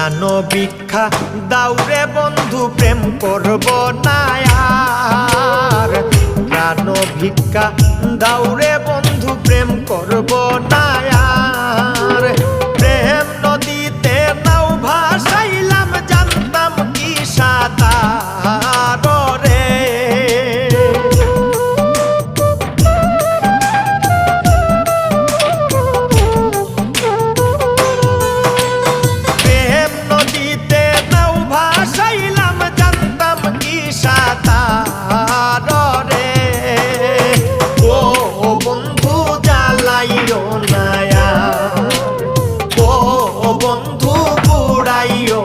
প্রাণ ভিক্ষা দাউরে বন্ধু প্রেম করব না আর। প্রাণ ভিক্ষা দাউরে বন্ধু প্রেম করব না আর। প্রেম নদীতে নাও ভাসাইলাম জানতাম কি সাঁতার রে। প্রেম নদীতে নাও ভাসাইলাম জানতাম কি সাঁতার রে। ও বন্ধু জ্বালাইও না আর, ও বন্ধু পুড়াইও